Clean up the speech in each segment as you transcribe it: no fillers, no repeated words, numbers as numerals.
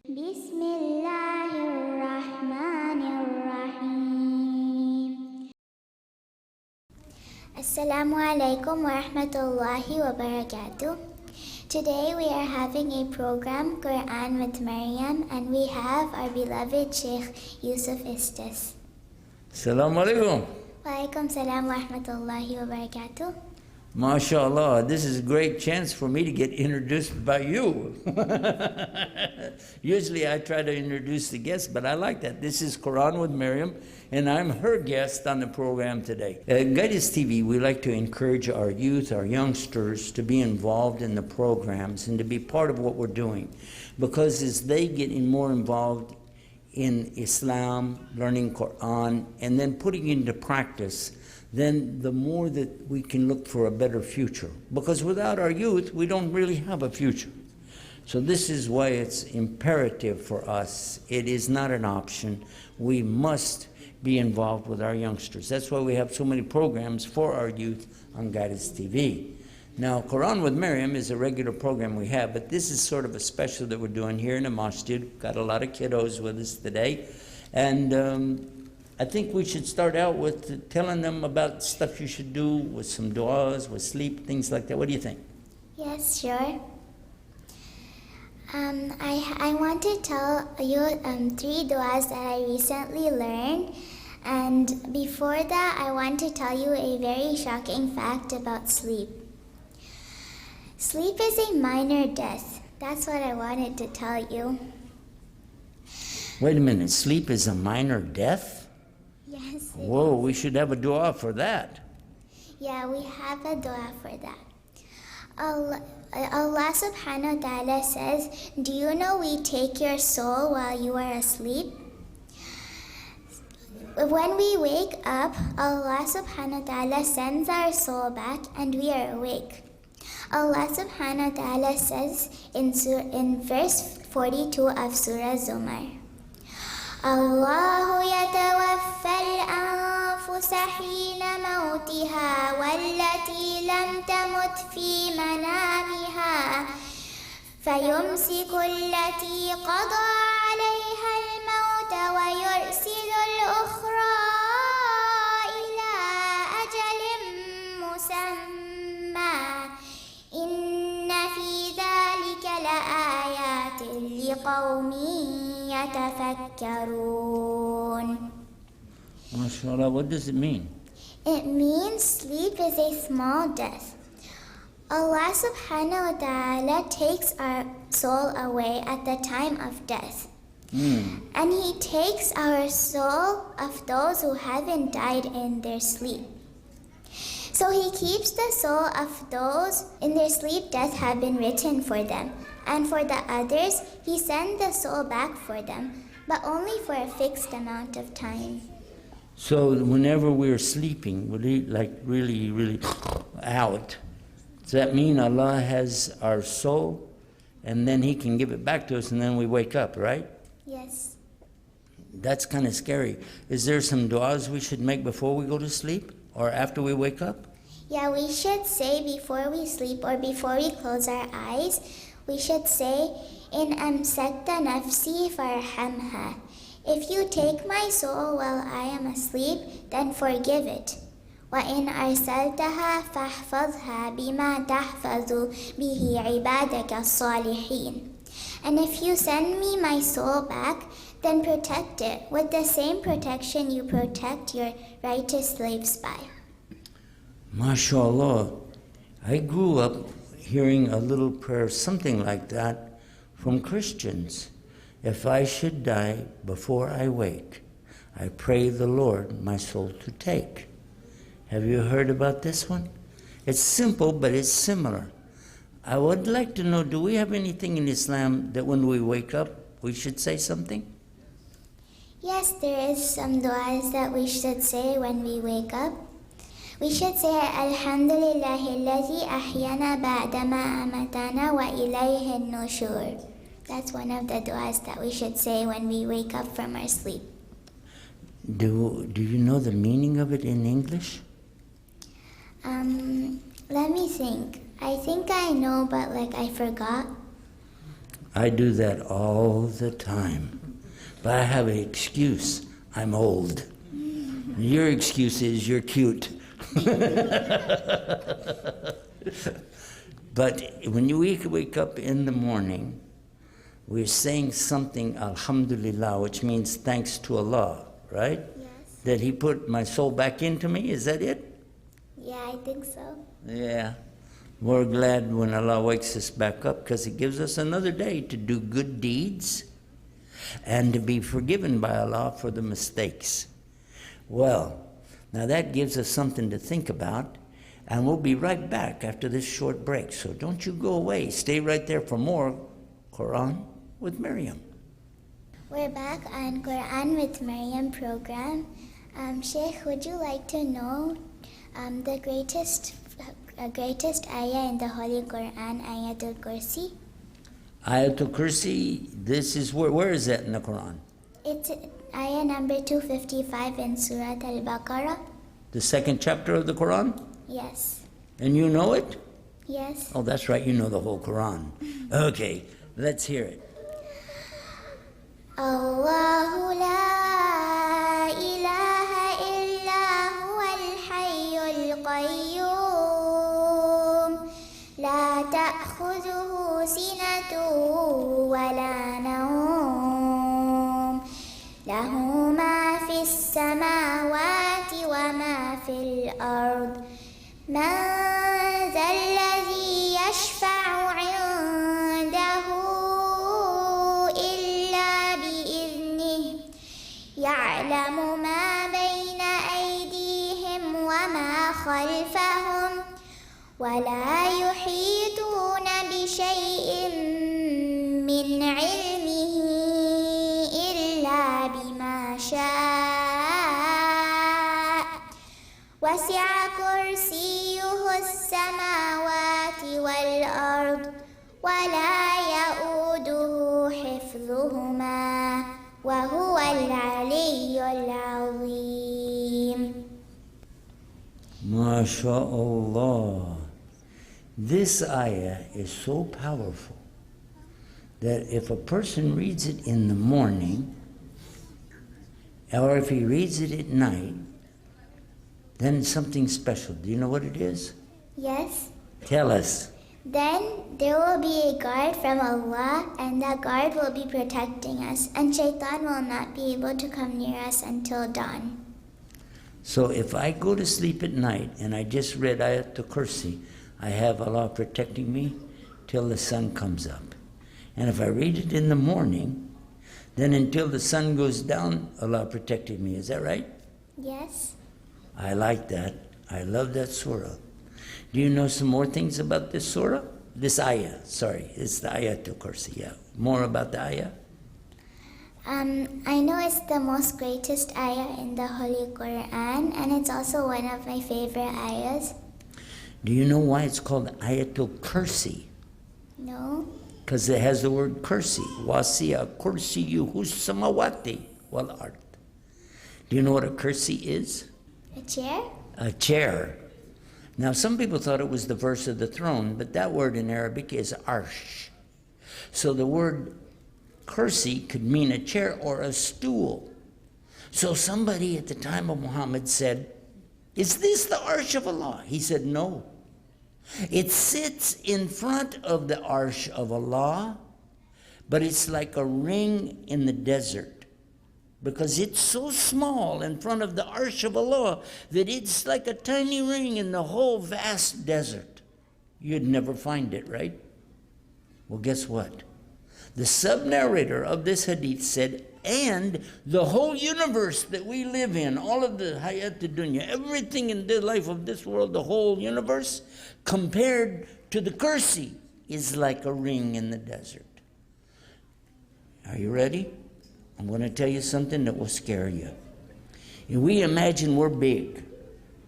Bismillahirrahmanirrahim. Assalamu alaikum wa rahmatullahi wa barakatuh. Today we are having a program, Quran with Maryam, and we have our beloved Sheikh, Yusuf Estes. Assalamu alaikum. Wa alaikum salam wa rahmatullahi wa barakatuh. MashaAllah, this is a great chance for me to get introduced by you. Usually I try to introduce the guests, but I like that. This is Quran with Maryam, and I'm her guest on the program today. At Guidance TV, we like to encourage our youth, our youngsters, to be involved in the programs and to be part of what we're doing. Because as they get more involved in Islam, learning Quran, and then putting it into practice, then the more that we can look for a better future. Because without our youth, we don't really have a future. So this is why it's imperative for us. It is not an option. We must be involved with our youngsters. That's why we have so many programs for our youth on Guidance TV. Now, Quran with Maryam is a regular program we have, but this is sort of a special that we're doing here in the masjid. Got a lot of kiddos with us today. And I think we should start out with telling them about stuff you should do with some du'as, with sleep, things like that. What do you think? Yes, sure. I want to tell you 3 du'as that I recently learned. And before that, I want to tell you a very shocking fact about sleep. Sleep is a minor death. That's what I wanted to tell you. Wait a minute, sleep is a minor death? Yes. Whoa, we should have a dua for that. Yeah, we have a dua for that. Allah Subhanahu wa ta'ala says, do you know we take your soul while you are asleep? When we wake up, Allah Subhanahu wa ta'ala sends our soul back and we are awake. Allah Subhanahu wa ta'ala says in verse 42 of Surah Zumar, الله يتوفى الأنفس حين موتها والتي لم تمت في منامها فيمسك التي قضى عليها الموت ويرسل الأخرى إلى أجل مسمى إن في ذلك لآيات لقوم يتفكرون. MashaAllah, what does it mean? It means sleep is a small death. Allah Subhanahu wa ta'ala takes our soul away at the time of death. And He takes our soul of those who haven't died in their sleep. So He keeps the soul of those in their sleep death have been written for them. And for the others, He sends the soul back for them, but only for a fixed amount of time. So whenever we're sleeping, really out, does that mean Allah has our soul and then He can give it back to us and then we wake up, right? Yes. That's kind of scary. Is there some du'as we should make before we go to sleep or after we wake up? Yeah, we should say before we sleep or before we close our eyes, we should say, In amsakta nafsi farhamha. If you take my soul while I am asleep, then forgive it. وَإِنْ أَرْسَلْتَهَا فَاحْفَظْهَا بِمَا تَحْفَظُ بِهِ عِبَادَكَ الصَّالِحِينَ. And if you send me my soul back, then protect it with the same protection you protect your righteous slaves by. MashaAllah, I grew up hearing a little prayer, something like that, from Christians. If I should die before I wake, I pray the Lord my soul to take. Have you heard about this one? It's simple, but it's similar. I would like to know, do we have anything in Islam that when we wake up, we should say something? Yes, there is some du'as that we should say when we wake up. We should say, Alhamdulillahi alladhi ahyana ba'dama amatana wa ilayhi an-nushur. That's one of the du'as that we should say when we wake up from our sleep. Do you know the meaning of it in English? Let me think. I think I know, but I forgot. I do that all the time. But I have an excuse. I'm old. Your excuse is you're cute. But when you wake up in the morning, we're saying something, alhamdulillah, which means thanks to Allah, right? Yes. That He put my soul back into me, is that it? Yeah, I think so. Yeah. We're glad when Allah wakes us back up because He gives us another day to do good deeds and to be forgiven by Allah for the mistakes. Well, now that gives us something to think about, and we'll be right back after this short break. So don't you go away. Stay right there for more Quran with Maryam. We're back on Quran with Maryam program. Sheikh, would you like to know the greatest ayah in the Holy Qur'an, Ayatul-Kursi? Ayatul-Kursi, this is where is that in the Quran? It's ayah number 255 in Surah Al-Baqarah. The second chapter of the Quran? Yes. And you know it? Yes. Oh, that's right, you know the whole Quran. Okay, let's hear it. Allahu la ilaha illa huwa al-hayyul qayyum la ta'khudhuhu sinatun wa la nawm lahu ma fis samawati wa ma fil ard man dhal ladhi yashfa'u 'indahu يعلم ما بين أيديهم وما خلفهم ولا يحيطون بشيء من علمه إلا بما شاء وسع كرسيه السماوات والأرض ولا يؤوده حفظهما وهو العلي العظيم. MashaAllah. This ayah is so powerful that if a person reads it in the morning, or if he reads it at night, then it's something special. Do you know what it is? Yes. Tell us. Then there will be a guard from Allah, and that guard will be protecting us, and Shaitan will not be able to come near us until dawn. So if I go to sleep at night and I just read Ayatul Kursi, I have Allah protecting me till the sun comes up. And if I read it in the morning, then until the sun goes down, Allah protecting me. Is that right? Yes. I like that. I love that surah. Do you know some more things about this surah? This ayah, sorry. It's the Ayatul Kursi, yeah. More about the ayah? I know it's the most greatest ayah in the Holy Qur'an, and it's also one of my favorite ayahs. Do you know why it's called Ayatul Kursi? No. Because it has the word kursi. Wasi'a kursiyuhu samawati wal ard. Do you know what a kursi is? A chair? A chair. Now, some people thought it was the verse of the throne, but that word in Arabic is arsh. So the word kursi could mean a chair or a stool. So somebody at the time of Muhammad said, "Is this the arsh of Allah?" He said, "No. It sits in front of the arsh of Allah, but it's like a ring in the desert. Because it's so small in front of the arsh of Allah that it's like a tiny ring in the whole vast desert. You'd never find it, right?" Well, guess what? The sub-narrator of this hadith said, and the whole universe that we live in, all of the hayat dunya, everything in the life of this world, the whole universe, compared to the kursi, is like a ring in the desert. Are you ready? I'm going to tell you something that will scare you. And we imagine we're big.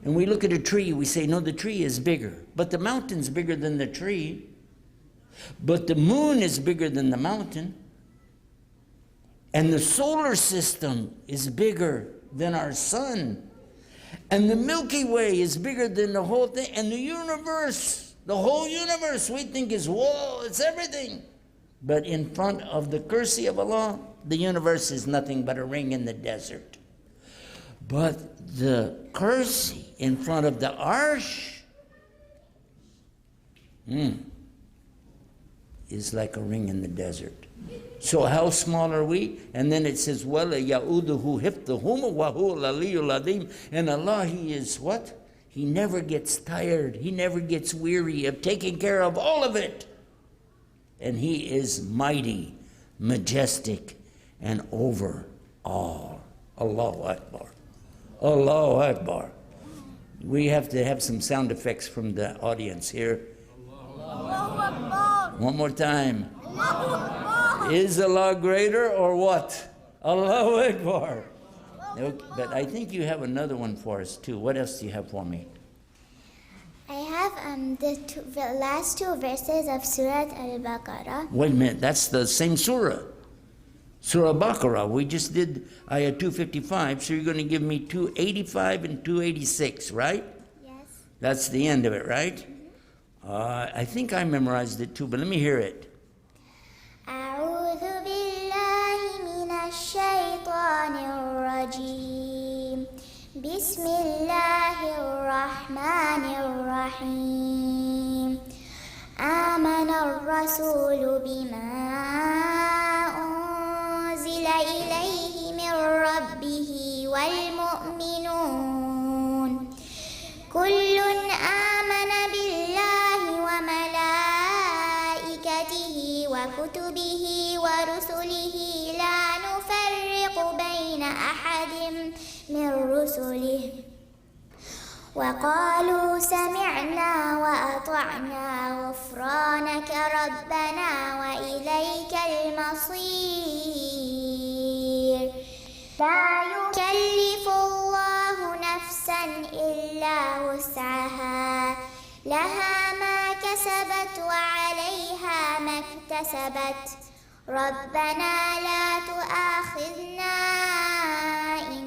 And we look at a tree, we say, no, the tree is bigger. But the mountain's bigger than the tree. But the moon is bigger than the mountain. And the solar system is bigger than our sun. And the Milky Way is bigger than the whole thing. And the universe, the whole universe, we think is, whoa, it's everything. But in front of the kursi of Allah, the universe is nothing but a ring in the desert. But the kursi in front of the arsh is like a ring in the desert. So how small are we? And then it says, وَلَا يَعُودُهُ حِفْظُهُمَا وَهُوَ الْعَلِيُّ الْعَظِيمُ. And Allah, He is what? He never gets tired. He never gets weary of taking care of all of it. And He is mighty, majestic, and over all. Allahu Akbar. Allahu Akbar. We have to have some sound effects from the audience here. Allahu Akbar. One more time. Allahu Akbar. Is Allah greater or what? Allahu Akbar. Okay, but I think you have another one for us too. What else do you have for me? I have the last two verses of Surah Al-Baqarah. Wait a minute, that's the same surah. Surah Baqarah. We just did ayah 255, so you're going to give me 285 and 286, right? Yes. That's the end of it, right? I think I memorized it too, but let me hear it. أعوذ بالله من الشيطان الرجيم بسم الله الرحمن الرحيم آمن الرسول بما أنزل إليه من ربه والمؤمنون كل آمن بالله وملائكته وكتبه ورسله لا نفرق بين أحد من رسله وقالوا سمعنا وأطعنا غفرانك ربنا وإليك المصير لا يكلف الله نفسا إلا وسعها لها ما كسبت وعليها ما اكتسبت ربنا لا تؤاخذنا إن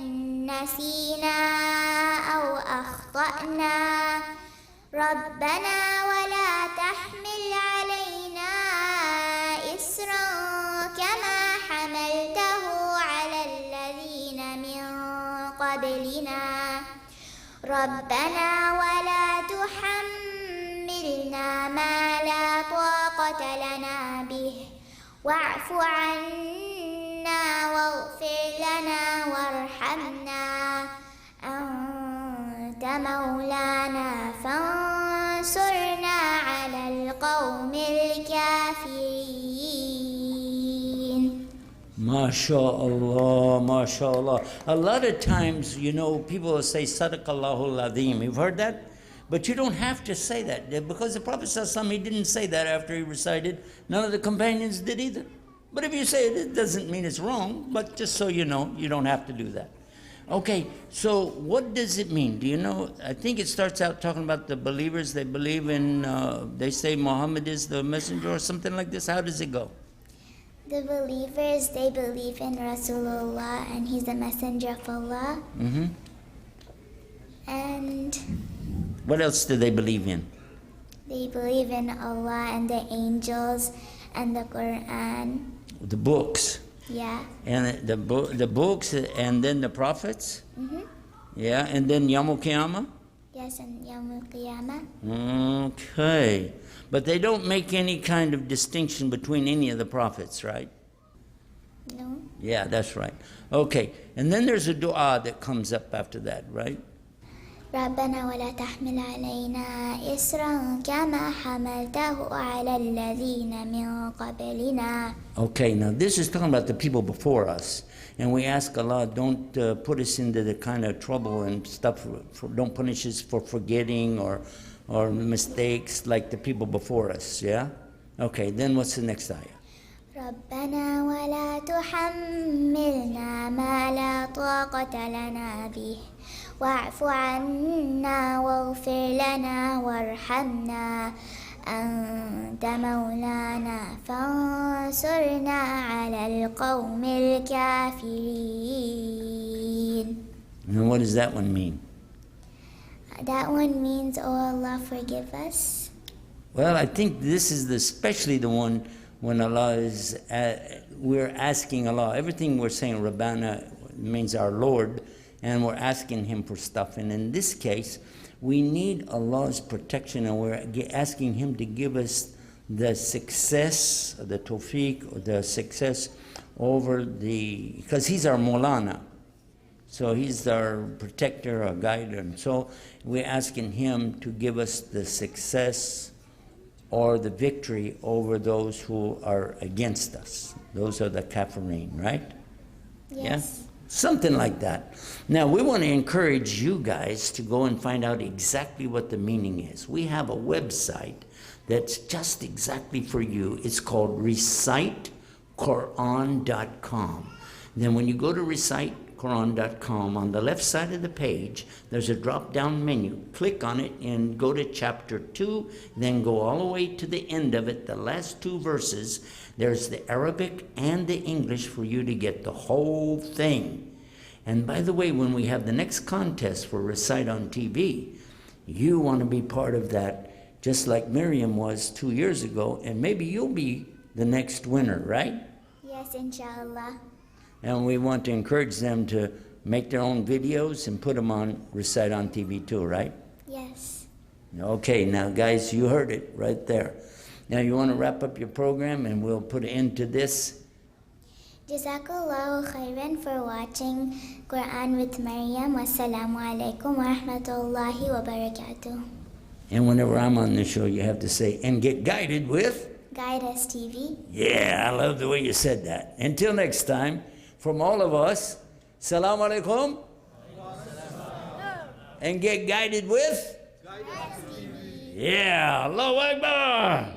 نسينا أو أخطأنا ربنا ولا تحمل علينا إسرا كما حملته على الذين من قبلنا ربنا ولا تحملنا ما لا طاقة لنا به واعف عنا واغفر لنا وارحمنا أنت مولانا فانصرنا على القوم الكافرين. MashaAllah, MashaAllah. A lot of times, people will say, Sadaqallahul Azim. You've heard that? But you don't have to say that, because the Prophet ﷺ, he didn't say that after he recited. None of the companions did either. But if you say it, it doesn't mean it's wrong, but just so you know, you don't have to do that. Okay, so what does it mean? Do you know? I think it starts out talking about the believers. They believe in, they say Muhammad is the messenger or something like this. How does it go? The believers, they believe in Rasulullah and he's the messenger of Allah. Mm-hmm. And what else do they believe in? they believe in Allah and the angels and the Qur'an. The books. Yeah. And the books and then the prophets. Mm-hmm. Yeah, and then Yawmul Qiyamah. Yes, and Yawmul Qiyamah. Okay. But they don't make any kind of distinction between any of the prophets, right? No. Yeah, that's right. Okay. And then there's a dua that comes up after that, right? ربنا ولا تحمل علينا إسرا كما حملته على الذين من قبلنا. Okay, now this is talking about the people before us. And we ask Allah, don't put us into the kind of trouble and stuff, don't punish us for forgetting or mistakes like the people before us, yeah? Okay, then what's the next ayah? ربنا ولا تحملنا ما لا طاقة لنا به واعف عنا واغفر لنا وارحمنا أنت مولانا فانصرنا على القوم الكافرين. And what does that one mean? That one means, oh Allah, forgive us. Well, I think this is especially the one when Allah is, we're asking Allah, everything we're saying, Rabbana means our Lord, and we're asking Him for stuff. And in this case, we need Allah's protection, and we're asking Him to give us the success, the tawfiq, or the success over because He's our Maulana. So He's our protector, our guide, and so we're asking Him to give us the success or the victory over those who are against us. Those are the kafirin, right? Yes. Yeah? Something like that. Now, we want to encourage you guys to go and find out exactly what the meaning is. We have a website that's just exactly for you. It's called recitequran.com. Then when you go to recitequran.com, on the left side of the page, there's a drop-down menu. Click on it and go to chapter 2, then go all the way to the end of it, the last 2 verses. There's the Arabic and the English for you to get the whole thing. And by the way, when we have the next contest for Recite on TV, you want to be part of that, just like Maryam was 2 years ago, and maybe you'll be the next winner, right? Yes, inshallah. And we want to encourage them to make their own videos and put them on Recite on TV too, right? Yes. Okay, now guys, you heard it right there. Now you want to wrap up your program and we'll put an end to this. Jazakallahu khairan for watching Quran with Maryam. Wassalamu alaikum wa rahmatullahi wa barakatuh. And whenever I'm on the show, you have to say, and get guided with? Guide us TV. Yeah, I love the way you said that. Until next time, from all of us, Salaam alaikum. And get guided with? Guide us TV. Yeah, Allahu Akbar.